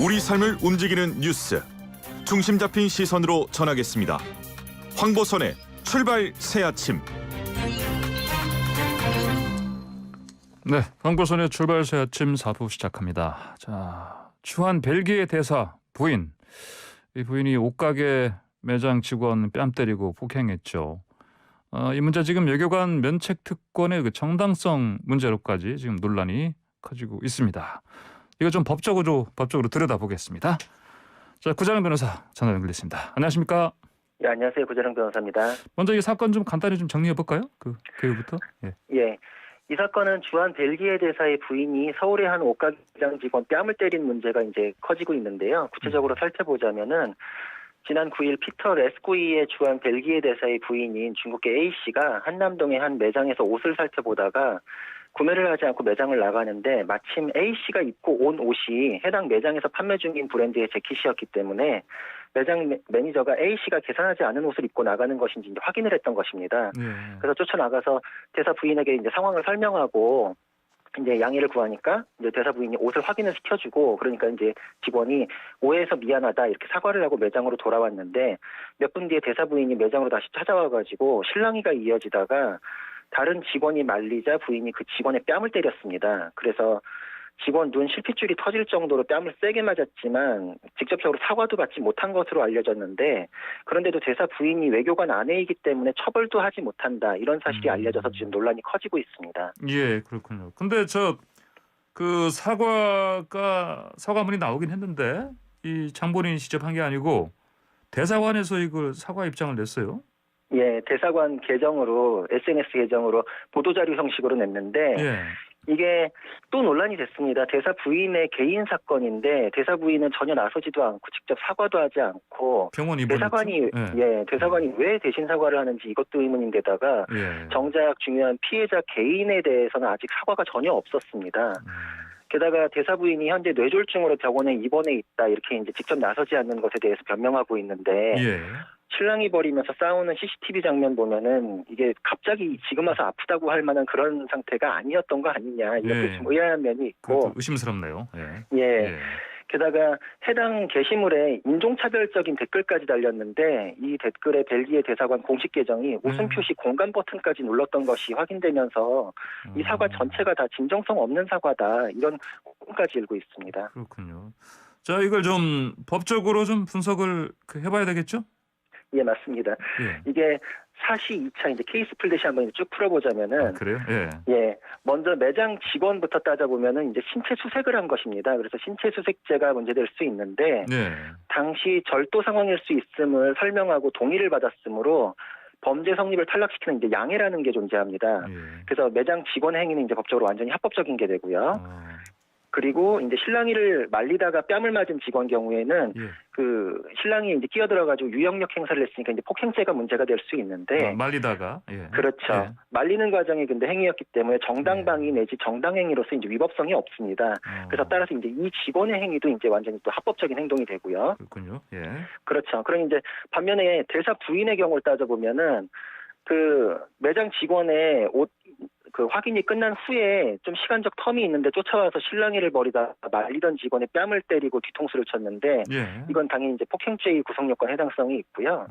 우리 삶을 움직이는 뉴스, 중심 잡힌 시선으로 전하겠습니다. 황보선의 출발 새아침. 네, 황보선의 출발 새아침 4부 시작합니다. 자, 주한 벨기에 대사 부인. 이 부인이 옷가게 매장 직원 뺨 때리고 폭행했죠. 이 문제 지금 외교관 면책 특권의 그 정당성 문제로까지 지금 논란이 커지고 있습니다. 이거 좀 법적으로 들여다보겠습니다. 자, 구자령 변호사 전화 연결됐습니다. 안녕하십니까? 네, 안녕하세요. 구자령 변호사입니다. 먼저 이 사건 좀 간단히 좀 정리해 볼까요? 그 개요부터. 예. 예. 이 사건은 주한 벨기에 대사의 부인이 서울의 한 옷가게 매장 직원 뺨을 때린 문제가 이제 커지고 있는데요. 구체적으로 살펴보자면은 지난 9일 피터 레스코이의 주한 벨기에 대사의 부인인 중국계 A씨가 한남동의 한 매장에서 옷을 살펴보다가 구매를 하지 않고 매장을 나가는데 마침 A씨가 입고 온 옷이 해당 매장에서 판매 중인 브랜드의 재킷이었기 때문에 매장 매니저가 A씨가 계산하지 않은 옷을 입고 나가는 것인지 이제 확인을 했던 것입니다. 예. 그래서 쫓아나가서 대사 부인에게 이제 상황을 설명하고 이제 양해를 구하니까 이제 대사 부인이 옷을 확인을 시켜주고 그러니까 이제 직원이 오해해서 미안하다 이렇게 사과를 하고 매장으로 돌아왔는데 몇 분 뒤에 대사 부인이 매장으로 다시 찾아와가지고 실랑이가 이어지다가 다른 직원이 말리자 부인이 그 직원의 뺨을 때렸습니다. 그래서 직원 눈 실핏줄이 터질 정도로 뺨을 세게 맞았지만 직접적으로 사과도 받지 못한 것으로 알려졌는데 그런데도 대사 부인이 외교관 아내이기 때문에 처벌도 하지 못한다. 이런 사실이 알려져서 지금 논란이 커지고 있습니다. 예, 그렇군요. 근데 그 사과문이 나오긴 했는데 이 장본인이 직접 한 게 아니고 대사관에서 이걸 사과 입장을 냈어요. 예, 대사관 계정으로 SNS 계정으로 보도자료 형식으로 냈는데 예. 이게 또 논란이 됐습니다. 대사 부인의 개인 사건인데 대사 부인은 전혀 나서지도 않고 직접 사과도 하지 않고 병원 대사관이 대사관이 왜 대신 사과를 하는지 이것도 의문인데다가 정작 중요한 피해자 개인에 대해서는 아직 사과가 전혀 없었습니다. 게다가 대사 부인이 현재 뇌졸중으로 병원에 입원해 있다 이렇게 이제 직접 나서지 않는 것에 대해서 변명하고 있는데 실랑이 벌이면서 싸우는 CCTV 장면 보면은 이게 갑자기 지금 와서 아프다고 할 만한 그런 상태가 아니었던 거 아니냐 이렇게 좀 의아한 면이 있고 의심스럽네요. 게다가 해당 게시물에 인종차별적인 댓글까지 달렸는데 이 댓글에 벨기에 대사관 공식 계정이 웃음 표시 공감 버튼까지 눌렀던 것이 확인되면서 이 사과 전체가 다 진정성 없는 사과다 이런 공까지 일고 있습니다. 그렇군요. 자, 이걸 좀 법적으로 좀 분석을 해봐야 되겠죠? 예, 맞습니다. 이게 사시 2차 이제 케이스 풀듯이 한번 쭉 풀어보자면은 그래요? 먼저 매장 직원부터 따져보면은 이제 신체 수색을 한 것입니다. 그래서 신체 수색죄가 문제될 수 있는데 당시 절도 상황일 수 있음을 설명하고 동의를 받았으므로 범죄 성립을 탈락시키는 이제 양해라는 게 존재합니다. 그래서 매장 직원 행위는 이제 법적으로 완전히 합법적인 게 되고요. 그리고 이제 실랑이를 말리다가 뺨을 맞은 직원 경우에는 그 실랑이 이제 끼어들어가지고 유형력 행사를 했으니까 이제 폭행죄가 문제가 될 수 있는데 말리다가 그렇죠. 말리는 과정이 근데 행위였기 때문에 정당방위 내지 정당행위로서 이제 위법성이 없습니다. 그래서 따라서 이제 이 직원의 행위도 이제 완전히 또 합법적인 행동이 되고요. 그렇군요. 그렇죠. 그럼 이제 반면에 대사 부인의 경우를 따져보면은 그 매장 직원의 옷 그 확인이 끝난 후에 좀 시간적 텀이 있는데 쫓아와서 실랑이를 벌이다 말리던 직원의 뺨을 때리고 뒤통수를 쳤는데 이건 당연히 이제 폭행죄의 구성 요건 해당성이 있고요.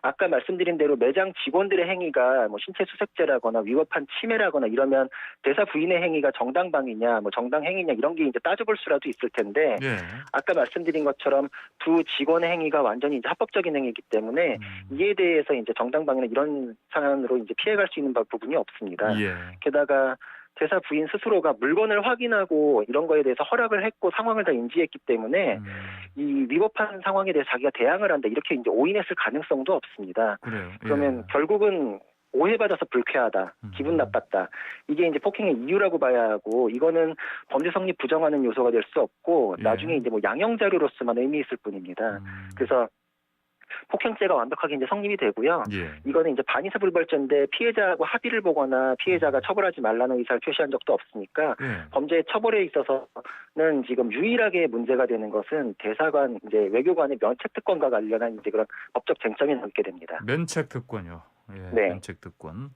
아까 말씀드린 대로 매장 직원들의 행위가 뭐 신체 수색죄라거나 위법한 침해라거나 이러면 대사 부인의 행위가 정당방위냐 뭐 정당행위냐 이런 게 이제 따져볼 수라도 있을 텐데 아까 말씀드린 것처럼 두 직원의 행위가 완전히 이제 합법적인 행위이기 때문에 이에 대해서 이제 정당방위나 이런 상황으로 이제 피해갈 수 있는 부분이 없습니다. 게다가 대사 부인 스스로가 물건을 확인하고 이런 거에 대해서 허락을 했고 상황을 다 인지했기 때문에 이 위법한 상황에 대해서 자기가 대항을 한다 이렇게 이제 오인했을 가능성도 없습니다. 그러면 결국은 오해받아서 불쾌하다, 기분 나빴다. 이게 이제 폭행의 이유라고 봐야 하고 이거는 범죄 성립 부정하는 요소가 될 수 없고 나중에 이제 뭐 양형 자료로서만 의미 있을 뿐입니다. 그래서 폭행죄가 완벽하게 이제 성립이 되고요. 이거는 이제 반의사 불벌죄인데 피해자하고 합의를 보거나 피해자가 처벌하지 말라는 의사를 표시한 적도 없으니까 범죄 처벌에 있어서는 지금 유일하게 문제가 되는 것은 대사관 이제 외교관의 면책 특권과 관련한 이제 그런 법적 쟁점이 남게 됩니다. 면책 특권요. 네. 면책 특권.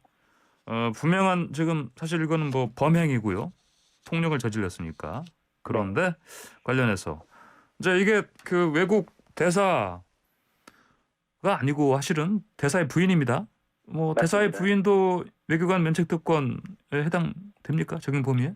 분명한 지금 사실 이거는 뭐 범행이고요. 폭력을 저질렀으니까. 그런데 관련해서 이제 이게 그 외국 대사가 아니고 사실은 대사의 부인입니다. 뭐 대사의 맞습니다. 부인도 외교관 면책 특권에 해당됩니까? 적용 범위에?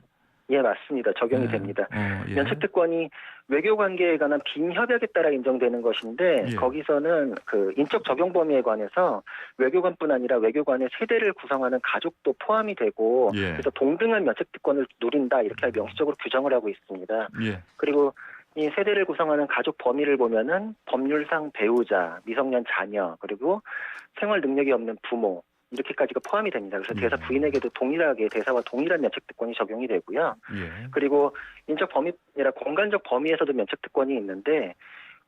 예, 맞습니다. 적용이 예. 됩니다. 예. 면책특권이 외교관계에 관한 빈협약에 따라 인정되는 것인데 예. 거기서는 그 인적 적용 범위에 관해서 외교관뿐 아니라 외교관의 세대를 구성하는 가족도 포함이 되고 예. 그래서 동등한 면책특권을 누린다 이렇게 명시적으로 규정을 하고 있습니다. 예. 그리고 이 세대를 구성하는 가족 범위를 보면은 법률상 배우자, 미성년 자녀, 그리고 생활 능력이 없는 부모 이렇게까지가 포함이 됩니다. 그래서 대사 부인에게도 동일하게 대사와 동일한 면책특권이 적용이 되고요. 예. 그리고 인적 범위 아니라 공간적 범위에서도 면책특권이 있는데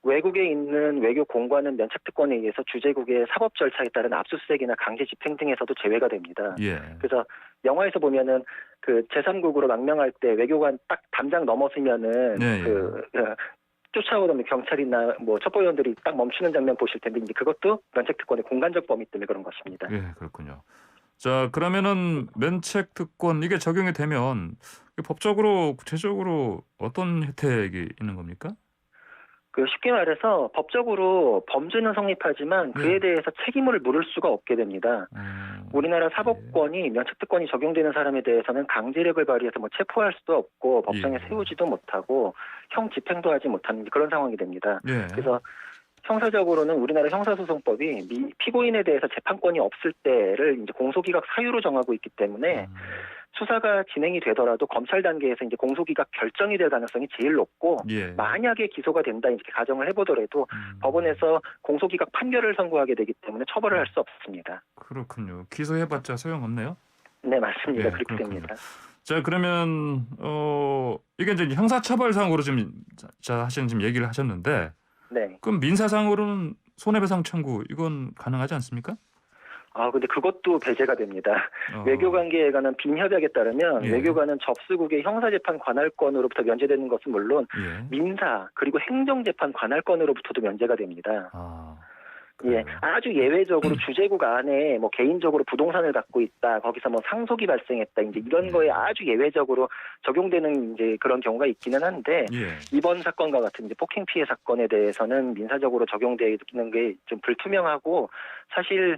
외국에 있는 외교 공관은 면책특권에 의해서 주재국의 사법 절차에 따른 압수수색이나 강제 집행 등에서도 제외가 됩니다. 예. 그래서 영화에서 보면은 그 제3국으로 망명할 때 외교관 딱 담장 넘어서면은 예, 예. 쫓아오던 경찰이나 뭐 첩보위원들이 딱 멈추는 장면 보실 텐데 이제 그것도 면책특권의 공간적 범위 때문에 그런 것입니다. 예, 그렇군요. 자, 그러면은 면책 특권 이게 적용이 되면 법적으로 구체적으로 어떤 혜택이 있는 겁니까? 그 쉽게 말해서 법적으로 범죄는 성립하지만 그에 네. 대해서 책임을 물을 수가 없게 됩니다. 우리나라 사법권이 면책특권이 적용되는 사람에 대해서는 강제력을 발휘해서 뭐 체포할 수도 없고 법정에 예. 세우지도 못하고 형 집행도 하지 못하는 그런 상황이 됩니다. 예. 그래서 형사적으로는 우리나라 형사소송법이 피고인에 대해서 재판권이 없을 때를 이제 공소기각 사유로 정하고 있기 때문에 수사가 진행이 되더라도 검찰 단계에서 이제 공소기각 결정이 될 가능성이 제일 높고 예. 만약에 기소가 된다 이렇게 가정을 해보더라도 법원에서 공소기각 판결을 선고하게 되기 때문에 처벌을 할 수 없습니다. 그렇군요. 기소해봤자 소용없네요. 네, 맞습니다. 예, 그렇게 그렇군요. 됩니다. 자, 그러면 이게 이제 형사처벌상으로 지금 하시는 지금 얘기를 하셨는데, 네. 그럼 민사상으로는 손해배상 청구 이건 가능하지 않습니까? 근데 그것도 배제가 됩니다. 어. 외교관계에 관한 빈협약에 따르면 예. 외교관은 접수국의 형사재판 관할권으로부터 면제되는 것은 물론 예. 민사 그리고 행정재판 관할권으로부터도 면제가 됩니다. 그래요. 예, 아주 예외적으로 주재국 안에 뭐 개인적으로 부동산을 갖고 있다, 거기서 뭐 상속이 발생했다, 이제 이런 거에 아주 예외적으로 적용되는 이제 그런 경우가 있기는 한데 예. 이번 사건과 같은 이제 폭행 피해 사건에 대해서는 민사적으로 적용되는 게 좀 불투명하고 사실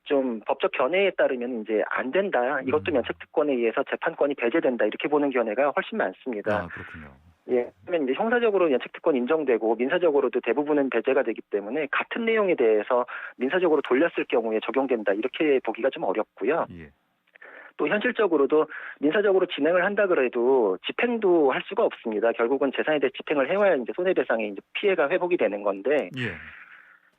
좀 법적 견해에 따르면 이제 안 된다. 이것도 면책특권에 의해서 재판권이 배제된다. 이렇게 보는 견해가 훨씬 많습니다. 그렇군요. 예, 그러면 이제 형사적으로 면책특권 인정되고 민사적으로도 대부분은 배제가 되기 때문에 같은 내용에 대해서 민사적으로 돌렸을 경우에 적용된다. 이렇게 보기가 좀 어렵고요. 예. 또 현실적으로도 민사적으로 진행을 한다 그래도 집행도 할 수가 없습니다. 결국은 재산에 대해 집행을 해와야 이제 손해배상에 이제 피해가 회복이 되는 건데 예.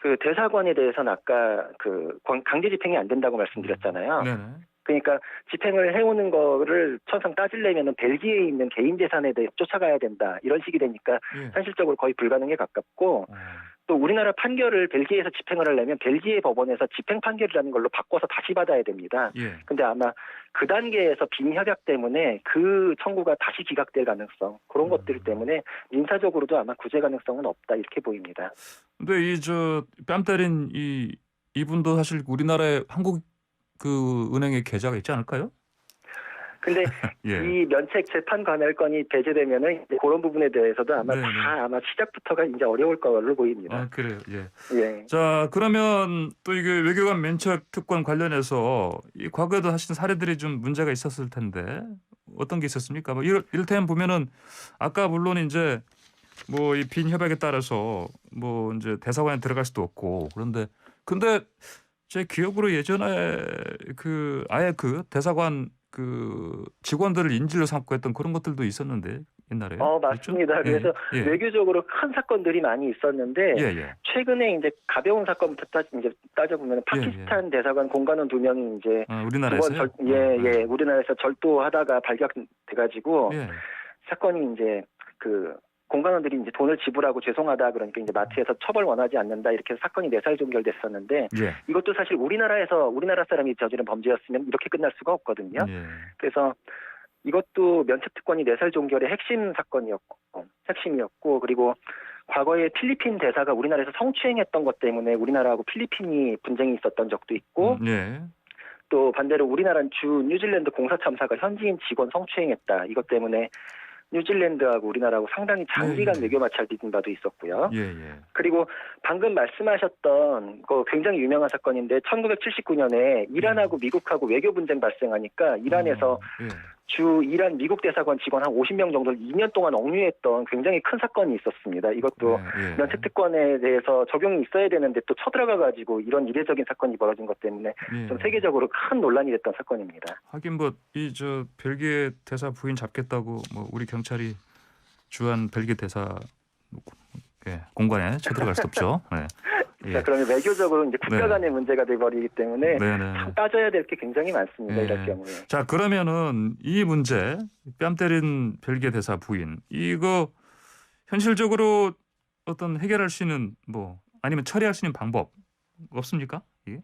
그 대사관에 대해서는 아까 그 강제 집행이 안 된다고 말씀드렸잖아요. 네네. 그러니까 집행을 해오는 거를 천상 따지려면은 벨기에에 있는 개인 재산에 대해 쫓아가야 된다. 이런 식이 되니까 예. 현실적으로 거의 불가능에 가깝고 또 우리나라 판결을 벨기에에서 집행을 하려면 벨기에 법원에서 집행 판결이라는 걸로 바꿔서 다시 받아야 됩니다. 예. 근데 아마 그 단계에서 빈협약 때문에 그 청구가 다시 기각될 가능성 그런 것들 때문에 민사적으로도 아마 구제 가능성은 없다 이렇게 보입니다. 근데 이 뺨 때린 이분도 사실 우리나라에 한국 그 은행에 계좌가 있지 않을까요? 근데 예. 이 면책 재판 관할권이 배제되면은 이제 그런 부분에 대해서도 아마 네네. 다 아마 시작부터가 이제 어려울 걸로 보입니다. 그래요. 예. 예. 자, 그러면 또 이게 외교관 면책 특권 관련해서 이 과거에도 하신 사례들이 좀 문제가 있었을 텐데 어떤 게 있었습니까? 뭐 이를테면 보면은 아까 물론 이제 뭐 이 빈 협약에 따라서 뭐 이제 대사관에 들어갈 수도 없고 근데 제 기억으로 예전에 그 아예 그 대사관 그 직원들을 인질로 삼고 했던 그런 것들도 있었는데 옛날에. 맞습니다. 그렇죠? 그래서 예. 외교적으로 큰 사건들이 많이 있었는데 예. 최근에 이제 가벼운 사건부터 따져보면 파키스탄 대사관 공관원 2명이 이제 우리나라에서요? 우리나라에서 절도하다가 발각돼가지고 예. 사건이 이제 그 공관원들이 이제 돈을 지불하고 죄송하다 그러니까 이제 마트에서 처벌 원하지 않는다 이렇게 사건이 내살 종결됐었는데 예. 이것도 사실 우리나라 사람이 저지른 범죄였으면 이렇게 끝날 수가 없거든요. 예. 그래서 이것도 면책특권이 내살 종결의 핵심이었고 그리고 과거에 필리핀 대사가 우리나라에서 성추행했던 것 때문에 우리나라하고 필리핀이 분쟁이 있었던 적도 있고 예. 또 반대로 우리나라는 주 뉴질랜드 공사 참사가 현지인 직원 성추행했다. 이것 때문에 뉴질랜드하고 우리나라하고 상당히 장기간 예. 외교 마찰 빚은 바도 있었고요. 예, 예. 그리고 방금 말씀하셨던 그 굉장히 유명한 사건인데 1979년에 이란하고 미국하고 외교 분쟁 발생하니까 이란에서 예. 주 이란 미국 대사관 직원 한 50명 정도를 2년 동안 억류했던 굉장히 큰 사건이 있었습니다. 이것도 예, 예. 면책특권에 대해서 적용이 있어야 되는데 또 쳐들어가가지고 이런 이례적인 사건이 벌어진 것 때문에 예. 좀 세계적으로 큰 논란이 됐던 사건입니다. 하긴 뭐 이 저 벨기에 대사 부인 잡겠다고 뭐 우리 경찰이 주한 벨기에 대사 공간에 쳐들어갈 수 없죠. 네. 자, 그러면 외교적으로 이제 국가 간의 문제가 돼버리기 때문에 네네. 참 따져야 될 게 굉장히 많습니다. 네. 이럴 경우에. 자, 그러면은 이 문제 뺨 때린 벨기에 대사 부인 이거 현실적으로 어떤 해결할 수 있는 뭐 아니면 처리할 수 있는 방법 없습니까? 이게?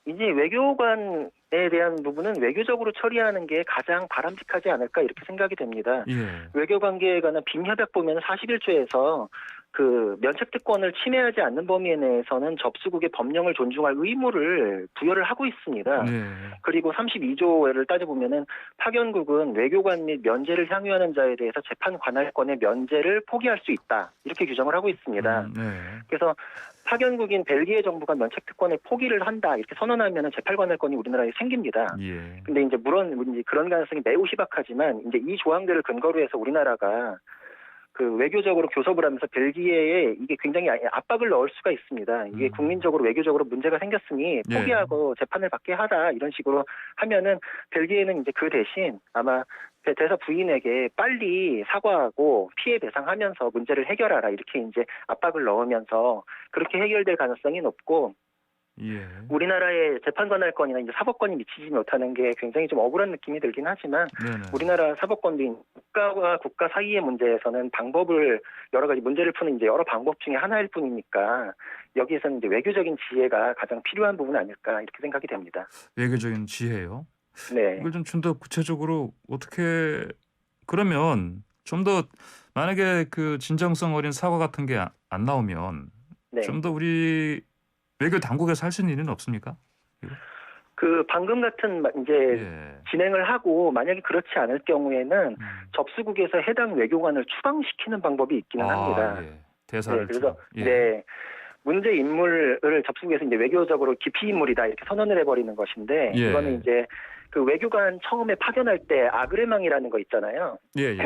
이제 외교관에 대한 부분은 외교적으로 처리하는 게 가장 바람직하지 않을까 이렇게 생각이 됩니다. 예. 외교 관계에 관한 빈협약 보면 41조에서 그 면책특권을 침해하지 않는 범위에 내에서는 접수국의 법령을 존중할 의무를 부여를 하고 있습니다. 네. 그리고 32조를 따져보면은 파견국은 외교관 및 면제를 향유하는 자에 대해서 재판 관할권의 면제를 포기할 수 있다. 이렇게 규정을 하고 있습니다. 네. 그래서 파견국인 벨기에 정부가 면책특권을 포기를 한다. 이렇게 선언하면은 재판 관할권이 우리나라에 생깁니다. 예. 근데 이제 물론 이제 그런 가능성이 매우 희박하지만 이제 이 조항들을 근거로 해서 우리나라가 그 외교적으로 교섭을 하면서 벨기에에 이게 굉장히 압박을 넣을 수가 있습니다. 이게 국민적으로 외교적으로 문제가 생겼으니 예. 포기하고 재판을 받게 하다 이런 식으로 하면은 벨기에는 이제 그 대신 아마 대사 부인에게 빨리 사과하고 피해 배상하면서 문제를 해결하라 이렇게 이제 압박을 넣으면서 그렇게 해결될 가능성이 높고 예. 우리나라의 재판 관할권이나 이제 사법권이 미치지 못하는 게 굉장히 좀 억울한 느낌이 들긴 하지만 네네. 우리나라 사법권도 국가와 국가 사이의 문제에서는 방법을 여러 가지 문제를 푸는 이제 여러 방법 중에 하나일 뿐이니까 여기에서는 이제 외교적인 지혜가 가장 필요한 부분 아닐까 이렇게 생각이 됩니다. 외교적인 지혜요. 네. 이걸 좀 더 구체적으로 어떻게 그러면 좀 더 만약에 그 진정성 어린 사과 같은 게 안 나오면 네. 좀 더 우리 외교 당국에서 할 수 있는 일은 없습니까? 그 방금 같은 이제 예. 진행을 하고 만약에 그렇지 않을 경우에는 접수국에서 해당 외교관을 추방시키는 방법이 있기는 합니다. 예. 대사를 네, 그래서 예. 네. 문제 인물을 접수국에서 이제 외교적으로 기피 인물이다 이렇게 선언을 해버리는 것인데 예. 이거는 이제 그 외교관 처음에 파견할 때 아그레망이라는 거 있잖아요. 예.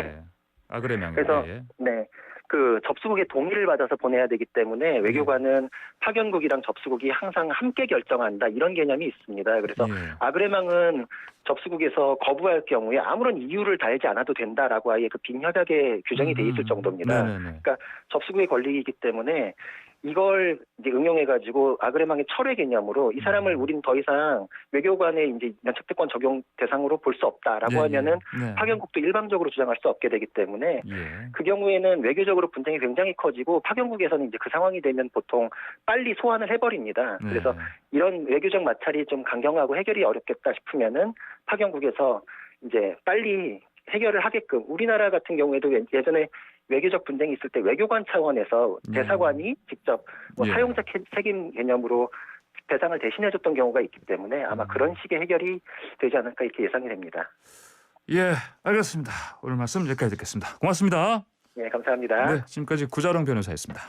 아그레명. 그래서 예. 네. 그 접수국의 동의를 받아서 보내야 되기 때문에 외교관은 파견국이랑 접수국이 항상 함께 결정한다 이런 개념이 있습니다. 그래서 예. 아그레망은 접수국에서 거부할 경우에 아무런 이유를 달지 않아도 된다라고 아예 그 빈협약에 규정이 돼 있을 정도입니다. 네네네. 그러니까 접수국의 권리이기 때문에 이걸 이제 응용해가지고 아그레망의 철회 개념으로 이 사람을 우린 더 이상 외교관의 이제 면책특권 적용 대상으로 볼 수 없다라고 예, 하면은 네. 파견국도 일방적으로 주장할 수 없게 되기 때문에 예. 그 경우에는 외교적으로 분쟁이 굉장히 커지고 파견국에서는 이제 그 상황이 되면 보통 빨리 소환을 해버립니다. 네. 그래서 이런 외교적 마찰이 좀 강경하고 해결이 어렵겠다 싶으면은 파견국에서 이제 빨리 해결을 하게끔 우리나라 같은 경우에도 예전에 외교적 분쟁이 있을 때 외교관 차원에서 대사관이 직접 뭐 예. 사용자 책임 개념으로 배상을 대신해줬던 경우가 있기 때문에 아마 그런 식의 해결이 되지 않을까 이렇게 예상이 됩니다. 예, 알겠습니다. 오늘 말씀 여기까지 듣겠습니다. 고맙습니다. 네, 감사합니다. 네, 지금까지 구자룡 변호사였습니다.